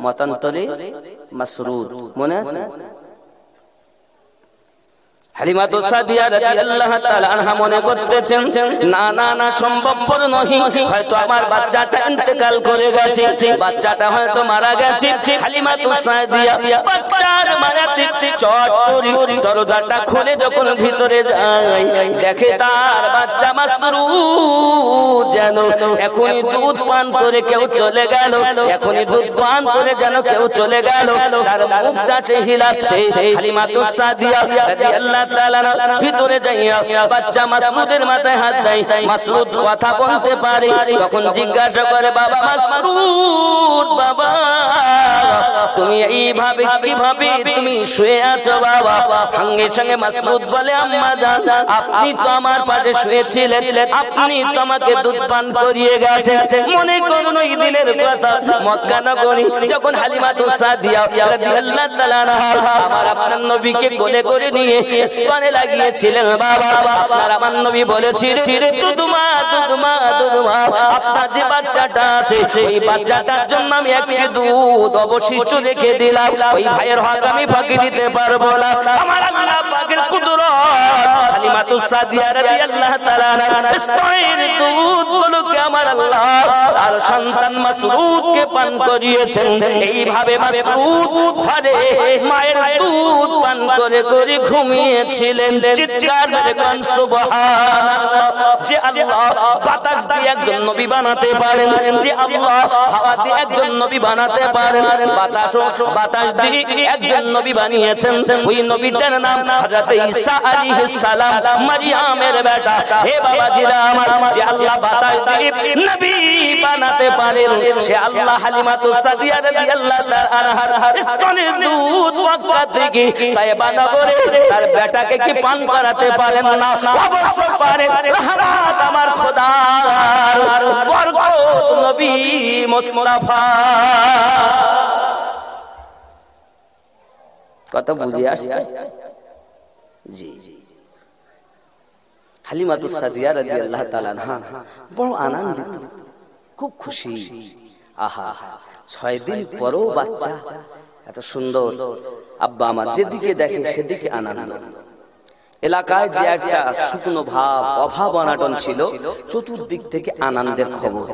মতান্তরে মাসরুর। মনে আছে? হালিমাতু সাদিয়া রাদিয়াল্লাহু তাআলা আনহা মনে করতেছেন না না না সম্ভবপর নহি, হয়তো আমার বাচ্চাটা ইন্তেকাল করে গেছে, বাচ্চাটা হয়তো মারা গেছে। হালিমাতু সাদিয়া বাচ্চার মায়াতে চট করে দরজাটা খুলে যখন ভিতরে যায়, দেখে তার বাচ্চা মাসরুর যেন এখনই দুধ পান করে কেউ চলে গেল, এখনই দুধ পান করে যেন কেউ চলে গেল। তার মুখটা হিলাচ্ছে। হালিমাতু সাদিয়া রাদিয়াল্লাহু তাআলা ভিতরে যাইয়া বাচ্চা মাসরুদের মাথায় হাত দেয়। মাসরুদ কথা বলতে পারে, তখন জিজ্ঞাসা করে, বাবা মাসরুদ, বাবা তুমি এইভাবে কিভাবে তুমি শুয়ে আছো বাবা? সঙ্গে সঙ্গে মাসরুদ বলে, আম্মা জান আপনি তো আমার পাশে শুয়েছিলেন, আপনি তো আমাকে দুধ পান করিয়ে গেছেন। মনে করুন ওই দিনের কথা, মক্কা নগরী যখন হালিমাতু সাদিয়া রাদিয়াল্লাহু তাআলা আমার আপনার নবীকে কোলে করে নিয়ে স্তনে লাগিয়েছিলেন। বাবা আপনার আমার নবী বলেছিলেন, দুধমা দুধমা দুধমা, আপনার যে বাচ্চাটা আছে এই বাচ্চাটার জন্য আমি একটি দুধ অবশিষ্ট রেখে দিলাম, ওই ভাইয়ের হক আমি ফাঁকি দিতে পারবো না। আমার আল্লাহ পাকের কুদরত, হালিমাতু সাদিয়া রাদিয়াল্লাহু তাআলা স্তনের দুধগুলোকে আমার আল্লাহ তার সন্তান মাসরুদকে পান করিয়েছেন। এইভাবে মাসরুদ ঘরে মায়ের দুধ পান করে করে ঘুমিয়েছিলেন। চিৎকার মেরে কোন সুবহানাল্লাহ। যে আল্লাহ বাতাস দিয়ে একজন নবী বানাতে পারেন, যে আল্লাহ হাওয়া দিয়ে একজন নবী বানাতে পারেন, বাতাস দিয়ে একজন নবী বানিয়েছেন, ওই নবীটার নাম হযরত ঈসা আলাইহিস সালাম, মারিয়ামের বেটা। হে বাবাজিরা আমার, যে আল্লাহ বাতাস দিয়ে নবী বানাতে পারেন, সে আল্লাহ হালিমাতু সাদিয়া রাদিয়াল্লাহু তাআলা আনহার স্তনের দুধ মক্কা থেকে তায়েবা নগরে তার বেটাকে কি পান করাতে পারেন না? অবশ্যই পারেন। রহমত আমার খোদার, বরকত নবী মুস্তাফা। কথা বুঝে আসছে? জি জি। হালিমাতু সাদিয়া রাদিয়াল্লাহু তাআলা আনহা বড় আনন্দিত, খুব খুশি। আহা, 6 দিন পরও বাচ্চা এত সুন্দর। আব্বা আমার যেদিকে দেখে সেদিকে আনন্দ। এলাকায় যে একটা শুকনো ভাব, অভাব অনাটন ছিল, চতুর্দিক থেকে আনন্দের খবর।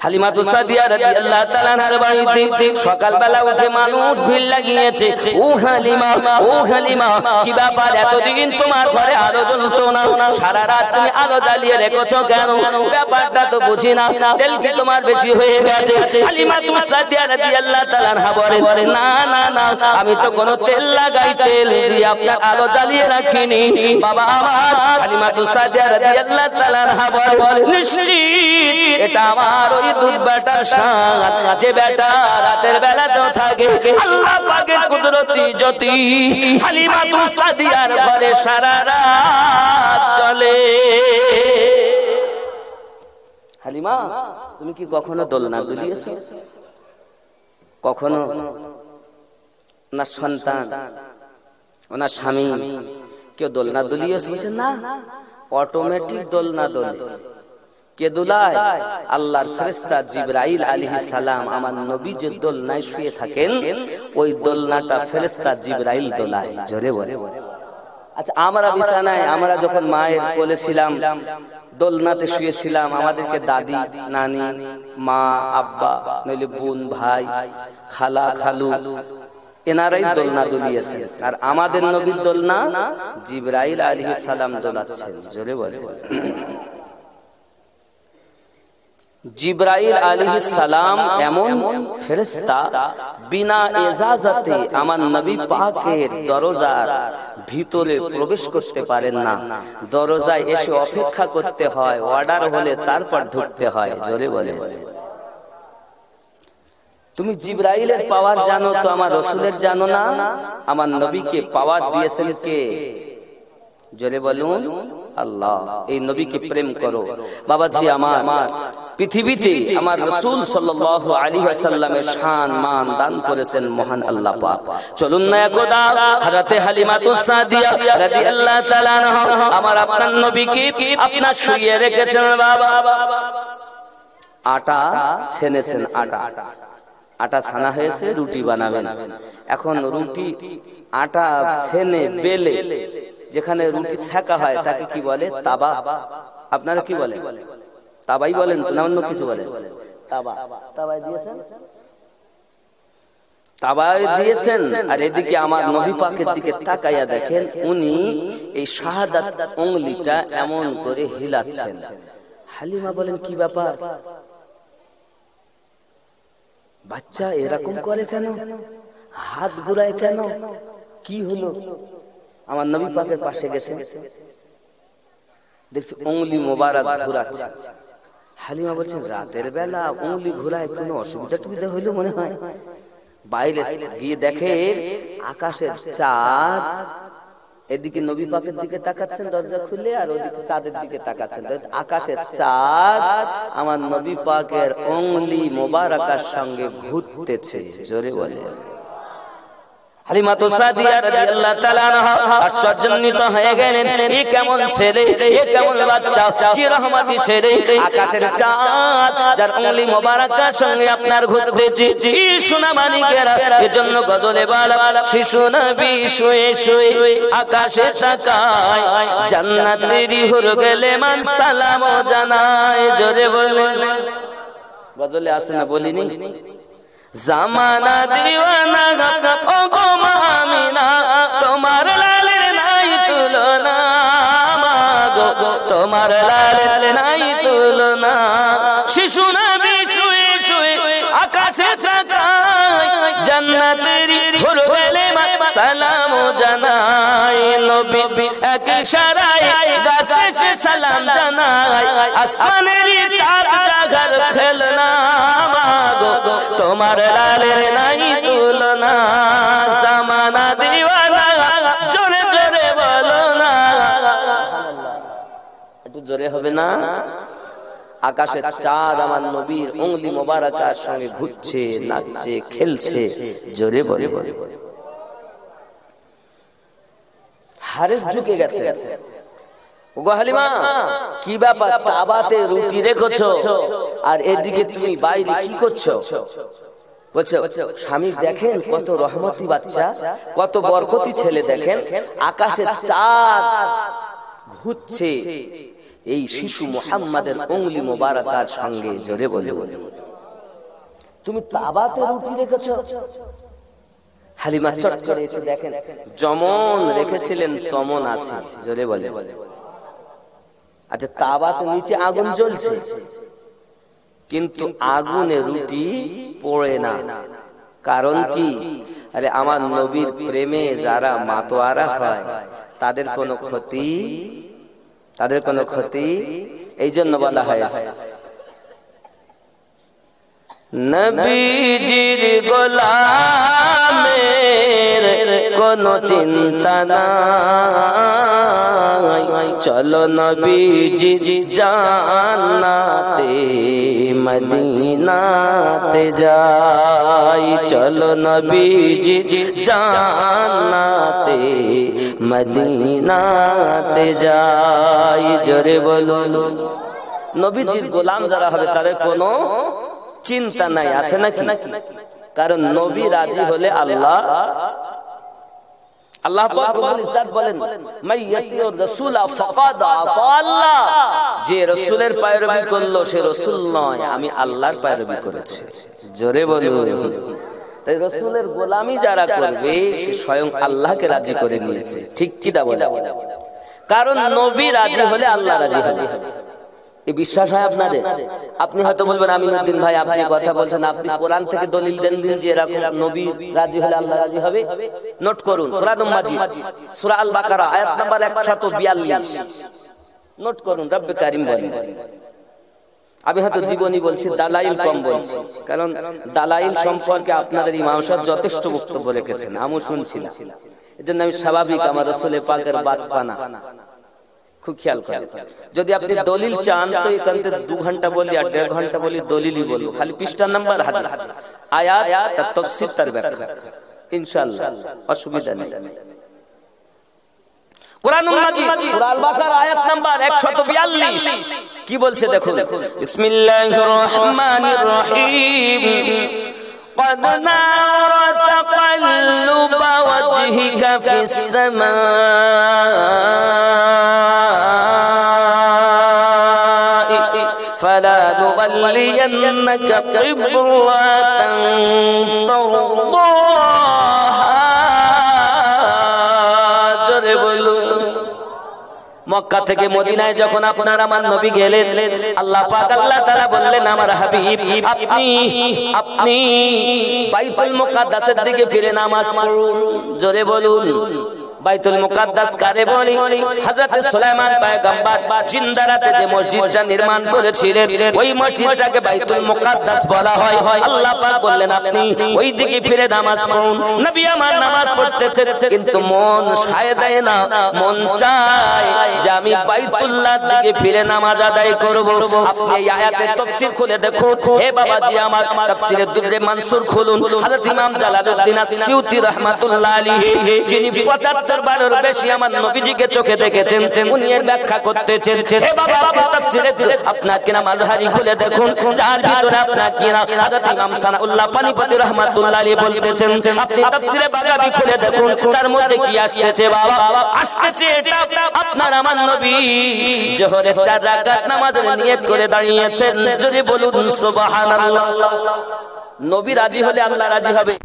হালিমাতু সাদিয়া রাদিয়াল্লাহু তাআলা আনহার বাড়িতে সকালবেলা উঠে মানুষ ভিড় লাগিয়েছে। ও হালিমা, ও হালিমা, কি ব্যাপার এতদিন তোমার ঘরে আলো জ্বলতো না, সারা রাত তুমি আলো জ্বালিয়ে রেখেছো কেন? ব্যাপারটা তো বুঝি না, তেল কি তোমার বেশি হয়ে গেছে? হালিমাতু সাদিয়া রাদিয়াল্লাহু তাআলা আনহা বলে, না না না, আমি তো কোনো তেল লাগাই, তেল দিয়ে আপনার আলো জ্বালিয়ে রাখিনি বাবা আমার। হালিমাতু সাদিয়া রাদিয়াল্লাহু তাআলা আনহা বলে, নিশ্চিত এটা আমার ওই দুধ বেটার শান, যে বেটা রাতের বেলাতেও থাকে আল্লাহ পাকের কুদরতি জ্যোতি হালিমাতু সাদিয়ার ঘরে সারা রাত চলে। হালিমা, তুমি কি কখনো দোলনা দুলিয়েছো? কখনো না সন্তান, ওনার স্বামী কেউ দোলনা দুলিয়েছে? বলছে না, অটোমেটিক দোলনা দোলে। কে দোলায়? আল্লাহর ফেরেশতা জিবরাইল আলাইহিস সালাম আমার নবী যে দোলনায় শুয়ে থাকেন, ওই দোলনাটা ফেরেশতা জিবরাইল দোলায়। জোরে বলে। আচ্ছা, আমরা বিছানায়, আমরা যখন মায়ের কোলে ছিলাম, দোলনাতে শুয়েছিলাম, আমাদেরকে দাদি, নানি, মা, আব্বা, নইলে বোন, ভাই, খালা, খালু, এনারাই দোলনা দুলিয়েছেন। আর আমাদের নবীর দোলনা জিবরাইল আলাইহিস সালাম দোলাচ্ছেন। জোরে বলে। জিবরাইল আলাইহিস সালাম এমন ফেরেশতা, বিনা ইজাজতে আমার নবী পাকের দরজার ভিতরে প্রবেশ করতে পারেন না। দরজায় এসে অপেক্ষা করতে হয়, অর্ডার হলে তারপর ঢুকতে হয়। জোরে বলে। তুমি জিবরাইলের পাওয়ার জানো তো আমার রাসূলের জানো না? আমার নবীকে পাওয়ার দিয়েছেন কে? জোরে বলুন, আল্লাহ। এই নবীকে প্রেম করো বাবাজি আমার। পৃথিবীতে আমার রাসূল সাল্লাল্লাহু আলাইহি ওয়াসাল্লামের শান মান দান করেছেন মহান আল্লাহ পাক। চলুন না একদা হযরতে হালিমাতু সাদিয়া রাদিয়াল্লাহু তাআলা আনহা আমার আপনার নবীকে আপনার শুইয়ে রেখেছেন। বাবা আটা ছেনেছেন, আটা ছানা হয়েছে, রুটি বানাবেন। এখন রুটি আটা ছেনে বেলে যেখানে রুটি সেকা হয় তাকে কি বলে? তাবা। আপনারা কি বলেন? তাবাই বলেন তো না অন্য কিছু বলেন? তাবা। তাবাই দিয়েছেন, তাবাই দিয়েছেন। আর এদিকে আমার নবী পাকের দিকে তাকাইয়া দেখেন উনি এই শাহাদাত উঙ্গলিটা এমন করে হিলাচ্ছেন। হালিমা বলেন কি ব্যাপার, বাচ্চা এরকম করে কেন, হাত ঘুরায় কেন, কি হলো? আমার নবী পাকের পাশে গেছে, দেখছি উঙ্গলি মোবারক ঘুরাচ্ছে। হালিমা বলছেন রাতের বেলা উঙ্গলি ঘুরায় কোনো অসুবিধা টুবিধা হইলো মনে হয়? বাইরে গিয়ে দেখে আকাশের চাঁদ, এদিকে নবী পাকের দিকে তাকাচ্ছেন দরজা খুলে, আর ওদিকে চাঁদের দিকে তাকাচ্ছেন। আকাশের চাঁদ আমার নবী পাকের উঙ্গলি মোবারকার সঙ্গে ঘুরতেছে। জোরে বলে হালিমা তো সাদিয়া রাদিয়াল্লাহু তাআলা আনহা আশ্চর্যান্বিত হয়ে গেলেন। এ কেমন ছেলে, এ কেমন বাচ্চা, কি রহমতি ছেলে, আকাশের চাঁদ যার উঙ্গলি মোবারকার সঙ্গে আপনার ঘুরতেছে। সোনা মানিকেরা এজন্য গজলে বলা, শিশু নবী শুয়ে শুয়ে আকাশে তাকায়, জান্নাতেরই হুর গেলে মান সালাম জানায়। জোরে বলে গজলে আছে না, বলিনি? জামানা দিওয়ানা ও গো মামিনা, তোমার লালের নাই তুলনা, মাগো তোমার লালের নাই তুলনা। শিশু নবী শুয়ে শুয়ে আকাশে তাকায়, জান্নাতেরই হুর গেলে সালাম জানায়। নবী এক ইশারায় গাছে সে সালাম জানায়, আসমানেরই চাঁদ জাগার খেলনা, মাগো তোমার লালের নাই তুলনা। জামানা দিওয়ানা, জোরে জোরে বলো না, একটু জোরে হবে না? আকাশের চাঁদ আমার নবীর উঙ্গলি মোবারকার সঙ্গে ঘুরছে, নাচছে, খেলছে। জোরে বলে বলে হারিস ঝুঁকে গেছে। ওগো হালিমা কি ব্যাপার, তাবাতে রুটি রেখেছো আর এদিকে তুমি বাইরে কি করছো? বলছো স্বামী দেখেন কত রহমতি বাচ্চা, কত বরকতি ছেলে, দেখেন আকাশের চাঁদ ঘুরছে এই শিশু মুহাম্মাদের উঙ্গলি মোবারকার সঙ্গে। জোরে বলে তুমি তাবাতে রুটি রেখেছো? হালিমা চট করে এসে দেখেন যেমন রেখেছিলেন তেমন আছে। জোরে বলে আচ্ছা, তাবাতে নিচে আগুন জ্বলছে কিন্তু আগুনে রুটি পড়ে না, কারণ কি? আরে আমার নবীর প্রেমে যারা মাতোয়ারা হয় তাদের কোনো ক্ষতি, তাদের কোনো ক্ষতি। এই জন্য বলা হয়েছে নবীজির গোলামের কোনো চিন্তা নাই, চলো নবীজি জান্নাতে মদিনাতে যাই, চলো নবীজি জান্নাতে মদিনাতে যাই। জোরে বলো নবীজির গোলাম যারা হবে তাদের কোনো চিন্তা নাই, আছে নাকি? কারণ নবী রাজি হলে আল্লাহ আল্লাহ পাক রব্বুল ইজ্জত বলেন মাইয়াতিউর রাসূলা ফাকাদ আতা আল্লাহ, যে রাসূলের পয়রবি করলো সে রাসূল নয়, আমি আল্লাহর পয়রবি করেছি। জোরে বলুন। তাই রাসূলের গোলামি যারা করবে সে স্বয়ং আল্লাহকে রাজি করে নিয়েছে। ঠিক কি দা বলে? কারণ নবী রাজি হলে আল্লাহ রাজি হবে। এই বিশ্বাস হয় আপনাদের? আপনি হয়তো বলবেন আমিনুদ্দিন ভাই আপনি কথা বলছেন, আপনি কোরআন থেকে দলিল দেন দিন যে এরকম নবী রাজি হলে আল্লাহ রাজি হবে। নোট করুন কোরআনুল মাজিদ সূরা আল বাকারা আয়াত নাম্বার 142। নোট করুন, রব্বে কারীম বলেন, আমি হয়তো জীবনী বলছি, দালাইল কম বলছি, কারণ দালাইল সম্পর্কে আপনাদের ইমাম সাহেব যথেষ্ট বক্তব্য রেখেছেন, আমিও শুনছিলাম। এজন্য আমি স্বাভাবিক আমার রাসূল পাকের বাঁচপানা খুব খেয়াল করেন। যদি আপনি দলিল চান তো এখান থেকে 2 ঘন্টা বলি আর 1.5 ঘন্টা বলি, দলিলই বলবো, খালি পৃষ্ঠা নাম্বার, হাদিস, আয়াত, তার তাফসীর, তার ব্যাখ্যা, ইনশাআল্লাহ অসুবিধা নেই। কোরআনুল মাজিদ সূরা আল বাকারা আয়াত নাম্বার 142 কি বলছে দেখুন, বিসমিল্লাহির রহমানির রহিম, قد نرى تقلب وجهك ওয়াজহিকা ফিস সামাই ফালা নুওয়াল্লিয়ান্নাকা কিবলাতান তারদাহা। জোরে বলুন। মক্কা থেকে মদিনায় যখন আপনার আমার নবী গেলেন, আল্লাহ পাক আল্লাহ তাআলা বললেন, আমার হাবিব আপনি বাইতুল মুকাদ্দাসের দিকে ফিরে নামাজ পড়ুন। জোরে বলুন। বাইতুল মুকাদ্দাস কারে বলি? হযরত সুলাইমান পয়গম্বর জিন্দা রাতে যে মসজিদটা নির্মাণ করেছিলেন, ওই মসজিদটাকে বাইতুল মুকাদ্দাস বলা হয়। আল্লাহ পাক বললেন, আপনি ওই দিকে ফিরে নামাজ পড়ুন। নবী আমার নামাজ পড়তেছেন, কিন্তু মন সায় দেয় না, মন চায় যে আমি বাইতুল্লাহর দিকে ফিরে নামাজ আদায় করব। আপনি এই আয়াতের তাফসীর খুলে দেখুন। হে বাবাজি আমার, তাফসীরের দুররে মানসুর খুলুন। হযরত ইমাম জালালউদ্দিন আসসিউতি রাহমাতুল্লাহ আলাইহি, যিনি ৭৫ বারের বেশি আমার নবীজিকে চোখে দেখেছেন, উনি এর ব্যাখ্যা করতেছেন। হে বাবা, আপনি তাফসীরে আপনার কিনা মাযহারি খুলে দেখুন, যার ভিতরে আপনার কিনা হযরত ইমাম সানাউল্লাহ পানিপতি রাহমাতুল্লাহ আলাইহি বলতেছেন। আপনি তাফসীরে বাগাবী খুলে দেখুন, তার মধ্যে কি আসতেছে? বাবা আসতেছে এটা আপনার আমার নবী যোহরের ৪ রাকাত নামাজের নিয়ত করে দাঁড়িয়েছেন। যদি বলুন সুবহানাল্লাহ। নবী রাজি হলে আল্লাহ রাজি হবে।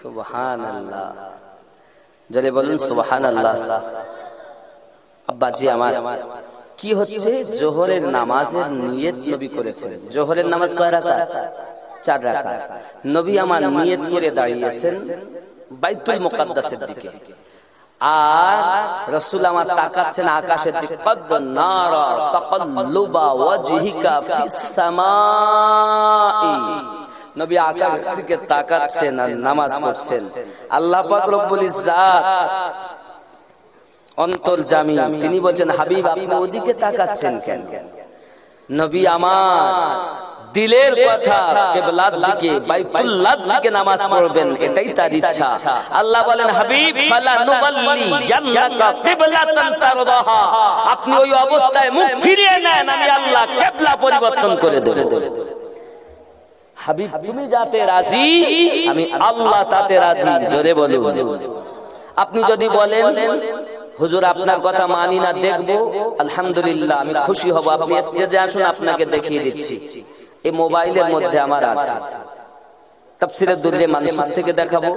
সুবহানাল্লাহ। জোরে বলুন সুবহানাল্লাহ। আব্বাজি আমার, কি হচ্ছে? জোহরের নামাজের নিয়ত নবী করেছেন। জোহরের নামাজ কয় রাকাত? ৪ রাকাত। নবী আমার নিয়ত করে দাঁড়িয়েছেন বাইতুল মুকাদ্দাসের দিকে, আর রাসূল আমার তাকাচ্ছেন আকাশের দিকে। কদ নারা তাকাল্লুবা ওয়াজহিকা ফিস সামাই। নবী আকাশের দিকে তাকাচ্ছেন আর নামাজ পড়ছেন। আল্লাহ পাক রব্বুল ইজ্জাত অন্তর্যামী, তিনি বলেন, হাবিব আপনি ওদিকে তাকাচ্ছেন কেন? নবী আমার দিলের কথা কিবলার দিকে, বাইতুল্লাহর দিকে নামাজ পড়বেন, এটাই তার ইচ্ছা। আল্লাহ বলেন, হাবিব ফালা নুওয়াল্লিয়ান্নাকা কিবলাতান তারদাহা। আপনি ওই অবস্থায় মুখ ফিরিয়ে নেন, আমি আল্লাহ কিবলা পরিবর্তন করে দেব। হাবিব তুমি যাতে রাজি, আমি আল্লাহ তাতে রাজি। জোরে বলুন। আপনি যদি বলেন, হুজুর আপনার কথা মানি না, দেখবো, আলহামদুলিল্লাহ, আমি খুশি হব। আপনি স্টেজে আসুন, আপনাকে দেখিয়ে দিচ্ছি। এই মোবাইলের মধ্যে আমার আছে। তাফসীরে দুররে মানসুর থেকে দেখাবো,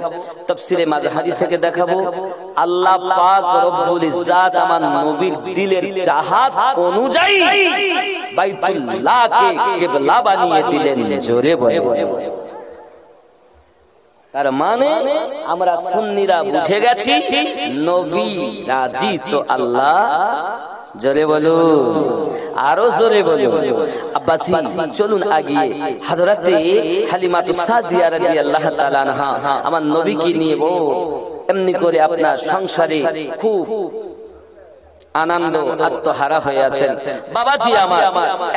তাফসীরে মাযহারি থেকে দেখাবো। আল্লাহ পাক রব্বুল ইজ্জাত আমার নবীর দিলের চাহাত অনুযায়ী বাইতুল্লাহকে কিবলা বানিয়ে দিলেন। জোরে বলে। তার মানে আমরা সুন্নিরা বুঝে গেছি, নবী রাজি তো আল্লাহ। জোরে বলো, আরো জোরে বলো। আব্বাসি চলুন আগিয়ে হযরতে হালিমাতুস সাদিয়া রাদিয়াল্লাহু তাআলা আনহা আমার নবীকে নিয়ে এমনি করে আপনার সংসারে খুব আনন্দ আত্মহারা হয়ে আছেন। বাবাজি আমার,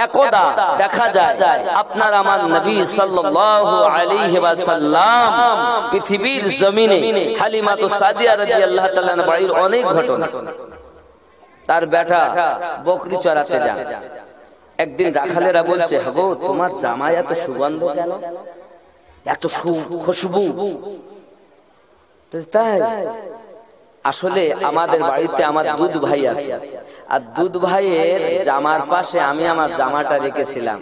একদা দেখা যায় আপনার আমার নবী সাল্লাল্লাহু আলাইহি ওয়াসাল্লাম পৃথিবীর জমিনে হালিমাতুস সাদিয়া রাদিয়াল্লাহু তাআলা বাড়ির অনেক ঘটনা। তার বেটা বকরি চড়াতে যায়। একদিন রাখালেরা বলছে, হাগো তোমার জামায় এত সুগন্ধ কেন, এত খুশবু? তাই আসলে আমাদের বাড়িতে আমার দুধ ভাই আছে, আর দুধ ভাইয়ের জামার পাশে আমি আমার জামাটা রেখেছিলাম।